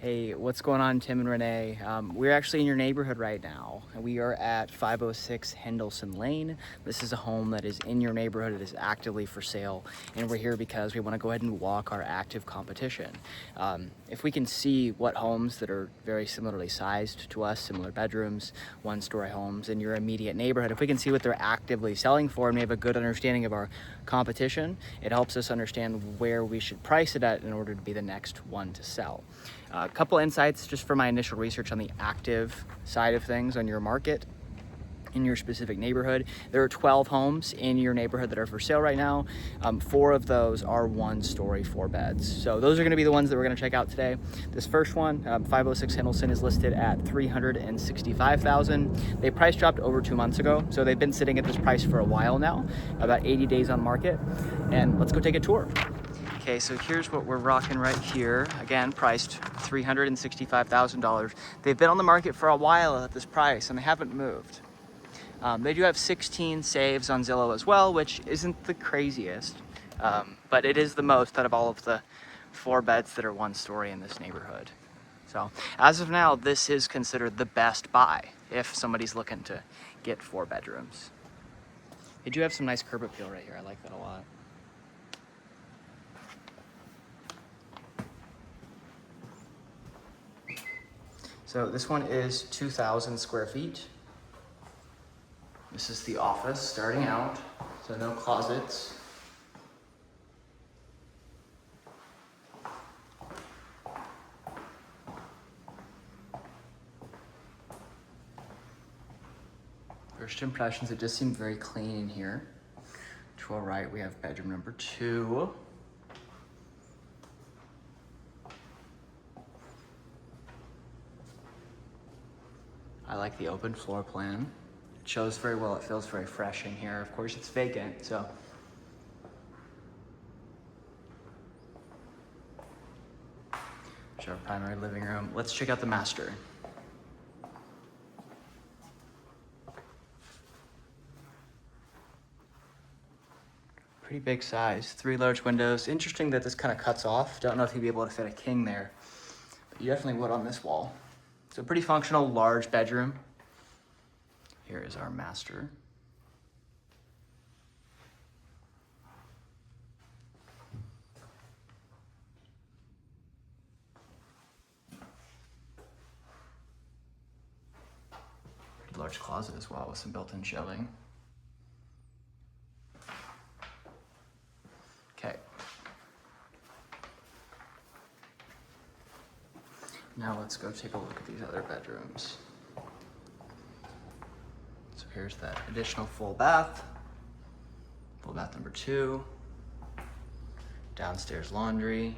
Hey, what's going on, Tim and Renee? We're actually in your neighborhood right now. We are at 506 Henderson Lane. This is a home that is in your neighborhood. It is actively for sale, and we're here because we want to go ahead and walk our active competition. If we can see what homes that are very similarly sized to us, similar bedrooms, one-story homes in your immediate neighborhood, if we can see what they're actively selling for and we have a good understanding of our competition, it helps us understand where we should price it at in order to be the next one to sell. A couple insights just for my initial research on the active side of things on your market in your specific neighborhood. There are 12 homes in your neighborhood that are for sale right now. 4 of those are 1-story 4 beds. So those are gonna be the ones that we're gonna check out today. This first one, 506 Henderson, is listed at $365,000. They price dropped over 2 months ago. So they've been sitting at this price for a while now, about 80 days on market. And let's go take a tour. Okay, so here's what we're rocking right here. Again, priced $365,000. They've been on the market for a while at this price and they haven't moved. They do have 16 saves on Zillow as well, which isn't the craziest, but it is the most out of all of the 4 beds that are 1-story in this neighborhood. So as of now, this is considered the best buy if somebody's looking to get 4 bedrooms. They do have some nice curb appeal right here. I like that a lot. So this one is 2,000 square feet. This is the office starting out, so no closets. First impressions, it just seemed very clean in here. To our right, we have bedroom number 2. I like the open floor plan. It shows very well, it feels very fresh in here. Of course, it's vacant, so. Here's our primary living room. Let's check out the master. Pretty big size, 3 large windows. Interesting that this kind of cuts off. Don't know if you'd be able to fit a king there, but you definitely would on this wall. So pretty functional, large bedroom. Here is our master. Pretty large closet as well with some built-in shelving. Okay. Now let's go take a look at these other bedrooms. So here's that additional full bath number 2, downstairs laundry,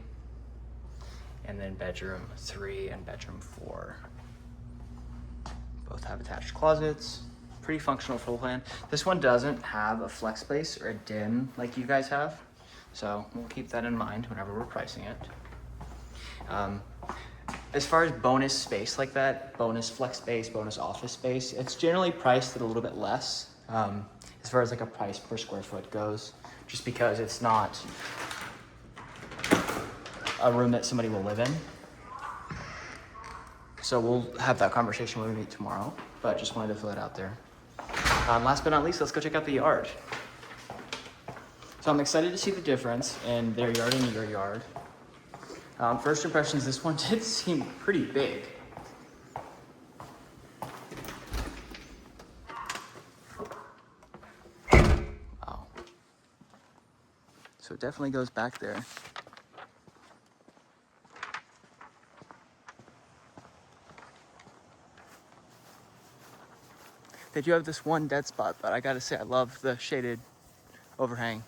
and then bedroom 3 and bedroom 4. Both have attached closets, pretty functional floor plan. This one doesn't have a flex space or a den like you guys have, so we'll keep that in mind whenever we're pricing it. As far as bonus space like that, bonus flex space, bonus office space, it's generally priced at a little bit less as far as like a price per square foot goes, just because it's not a room that somebody will live in. So we'll have that conversation when we meet tomorrow, but just wanted to throw that out there. Last but not least, let's go check out the yard. So I'm excited to see the difference in their yard and your yard. First impressions, this one did seem pretty big. Wow. So it definitely goes back there. They do have this one dead spot, but I gotta say, I love the shaded overhang.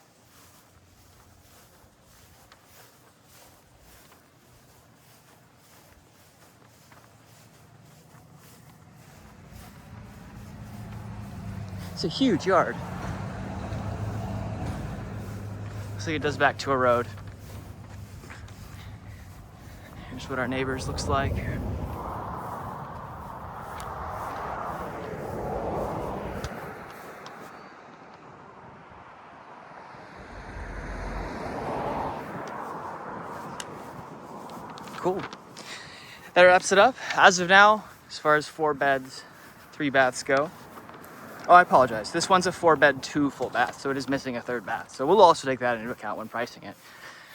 It's a huge yard. Looks like it does back to a road. Here's what our neighbors looks like. Cool. That wraps it up. As of now, as far as 4 beds, 3 baths go. Oh, I apologize. This one's a 4-bed, 2 full baths, so it is missing a 3rd bath. So we'll also take that into account when pricing it.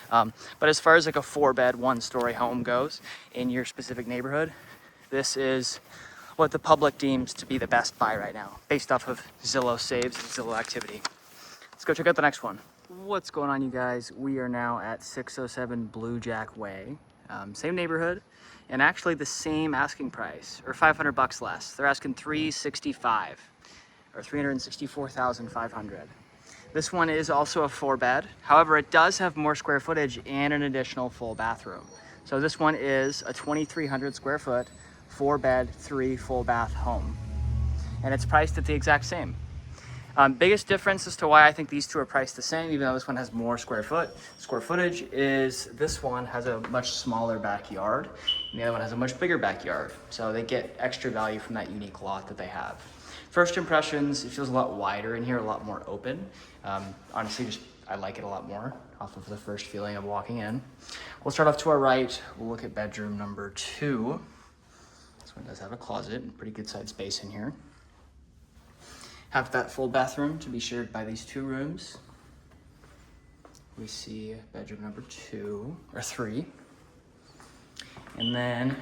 But as far as like a 4-bed, 1-story home goes in your specific neighborhood, this is what the public deems to be the best buy right now, based off of Zillow saves and Zillow activity. Let's go check out the next one. What's going on, you guys? We are now at 607 Blue Jack Way, same neighborhood, and actually the same asking price, or $500 less. They're asking $365, or $364,500. This one is also a 4-bed. However, it does have more square footage and an additional full bathroom. So this one is a 2,300 square foot, 4-bed, 3 full bath home. And it's priced at the exact same. Biggest difference as to why I think these two are priced the same, even though this one has more square footage, is this one has a much smaller backyard, and the other one has a much bigger backyard. So they get extra value from that unique lot that they have. First impressions, it feels a lot wider in here, a lot more open. Honestly, I like it a lot more off of the first feeling of walking in. We'll start off to our right. We'll look at bedroom number 2. This one does have a closet and pretty good sized space in here. Have that full bathroom to be shared by these 2 rooms. We see bedroom number 2 or 3. And then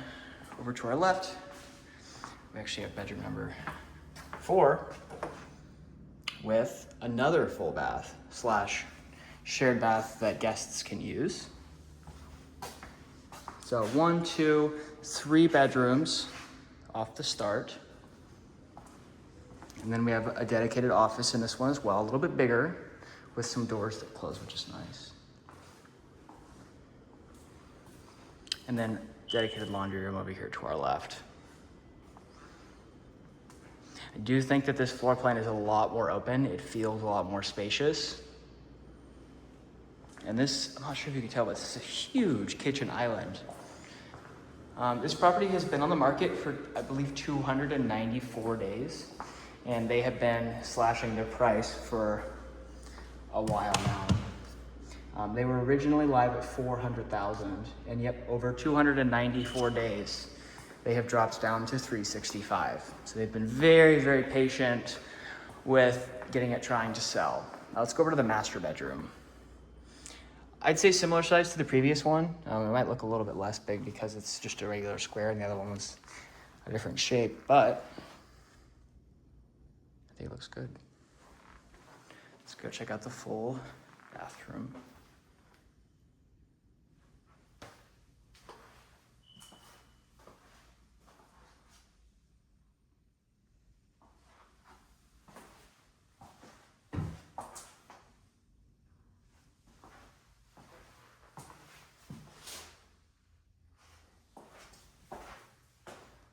over to our left, we actually have bedroom number 4 with another full bath / shared bath that guests can use. So 1, 2, 3 bedrooms off the start. And then we have a dedicated office in this one as well, a little bit bigger with some doors that close, which is nice. And then dedicated laundry room over here to our left. I do think that this floor plan is a lot more open. It feels a lot more spacious. And this, I'm not sure if you can tell, but this is a huge kitchen island. This property has been on the market for, I believe, 294 days. And they have been slashing their price for a while now. They were originally live at 400,000, and yep, over 294 days, they have dropped down to 365. So they've been very, very patient with getting it trying to sell. Now let's go over to the master bedroom. I'd say similar size to the previous one. It might look a little bit less big because it's just a regular square and the other one was a different shape, but I think it looks good. Let's go check out the full bathroom.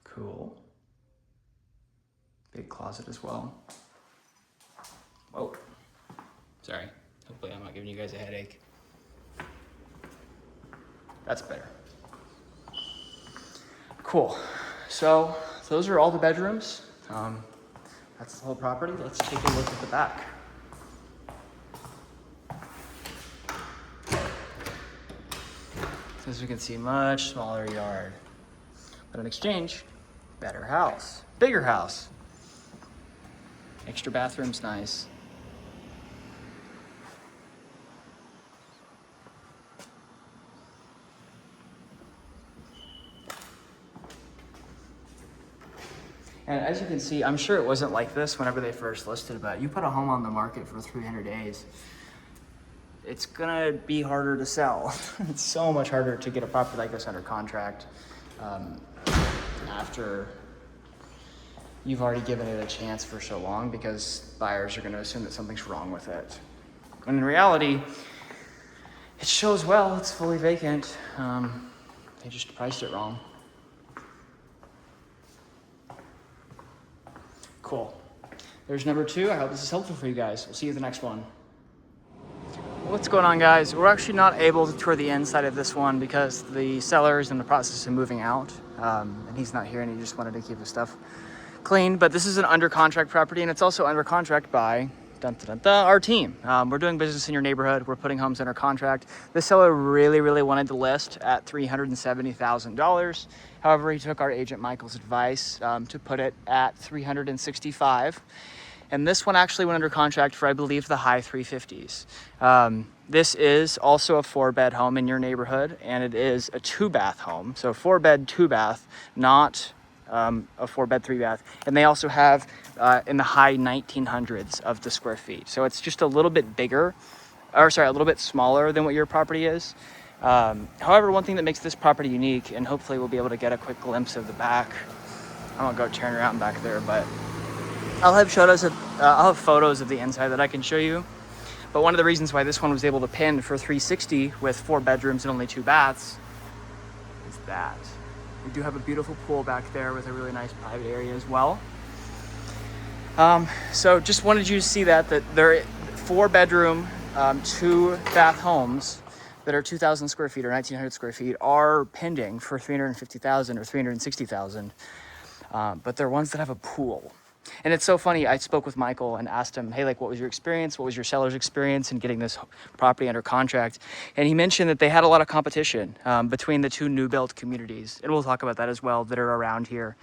Cool. Big closet as well. Oh, sorry. Hopefully I'm not giving you guys a headache. That's better. Cool. So those are all the bedrooms. That's the whole property. Let's take a look at the back. As you can see, much smaller yard. But in exchange, better house, bigger house. Extra bathroom's nice. And as you can see, I'm sure it wasn't like this whenever they first listed, but you put a home on the market for 300 days, it's gonna be harder to sell. It's so much harder to get a property like this under contract after you've already given it a chance for so long, because buyers are gonna assume that something's wrong with it. When in reality, it shows well, it's fully vacant. They just priced it wrong. Cool. There's number 2. I hope this is helpful for you guys. We'll see you at the next one. What's going on, guys? We're actually not able to tour the inside of this one because the seller is in the process of moving out, and he's not here, and he just wanted to keep his stuff clean. But this is an under contract property, and it's also under contract by Our team. We're doing business in your neighborhood. We're putting homes under contract. This seller really wanted to list at $370,000. However, he took our agent Michael's advice to put it at $365,000. And this one actually went under contract for, I believe, the high 350s. This is also a 4-bed home in your neighborhood, and it is a 2-bath home. So 4-bed, 2-bath, not a 4-bed, 3-bath. And they also have in the high 1900s of the square feet. So it's just a little bit bigger, or sorry, a little bit smaller than what your property is. However, one thing that makes this property unique, and hopefully we'll be able to get a quick glimpse of the back. I won't go turn around back there, but I'll have photos of the inside that I can show you. But one of the reasons why this one was able to pin for 360 with 4 bedrooms and only 2 baths is that we do have a beautiful pool back there with a really nice private area as well. So just wanted you to see that they're 4-bedroom, 2-bath homes that are 2,000 square feet or 1,900 square feet are pending for $350,000 or $360,000. But they're ones that have a pool. And it's so funny, I spoke with Michael and asked him, hey, like, what was your experience? What was your seller's experience in getting this property under contract? And he mentioned that they had a lot of competition between the 2 new build communities. And we'll talk about that as well, that are around here.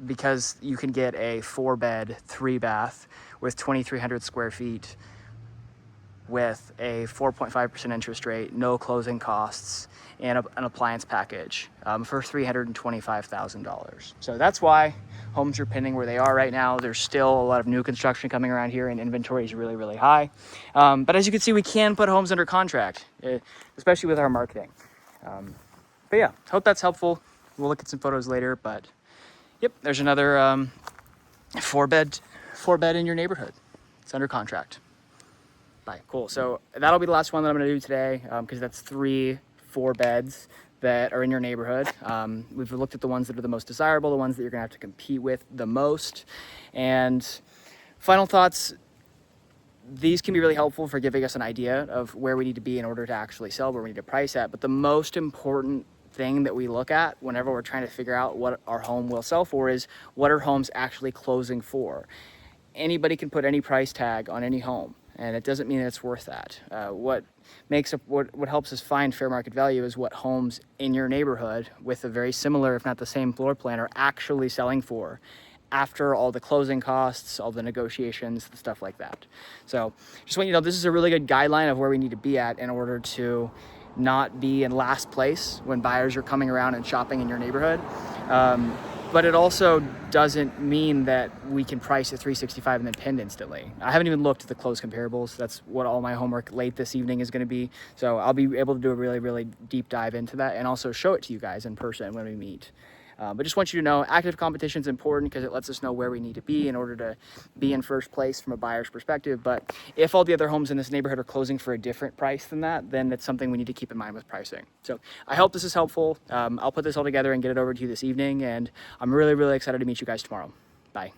Because you can get a 4-bed, 3-bath with 2,300 square feet with a 4.5% interest rate, no closing costs, and an appliance package for $325,000. So that's why homes are pending where they are right now. There's still a lot of new construction coming around here, and inventory is really high. But as you can see, we can put homes under contract, especially with our marketing. But yeah, hope that's helpful. We'll look at some photos later, but yep, there's another 4-bed in your neighborhood. It's under contract. Bye. Cool. So that'll be the last one that I'm going to do today, because that's 3 4-beds that are in your neighborhood. We've looked at the ones that are the most desirable, the ones that you're going to have to compete with the most. And final thoughts, these can be really helpful for giving us an idea of where we need to be in order to actually sell, where we need to price at. But the most important thing that we look at whenever we're trying to figure out what our home will sell for is, what are homes actually closing for? Anybody can put any price tag on any home, and it doesn't mean that it's worth that. What helps us find fair market value is what homes in your neighborhood with a very similar, if not the same floor plan, are actually selling for after all the closing costs, all the negotiations, stuff like that. So just want you to know, this is a really good guideline of where we need to be at in order to not be in last place when buyers are coming around and shopping in your neighborhood. But it also doesn't mean that we can price at $365 and then pin instantly. I haven't even looked at the close comparables. That's what all my homework late this evening is going to be. So I'll be able to do a really deep dive into that and also show it to you guys in person when we meet. But just want you to know, active competition is important because it lets us know where we need to be in order to be in first place from a buyer's perspective. But if all the other homes in this neighborhood are closing for a different price than that, then it's something we need to keep in mind with pricing. So I hope this is helpful. I'll put this all together and get it over to you this evening. And I'm really excited to meet you guys tomorrow. Bye.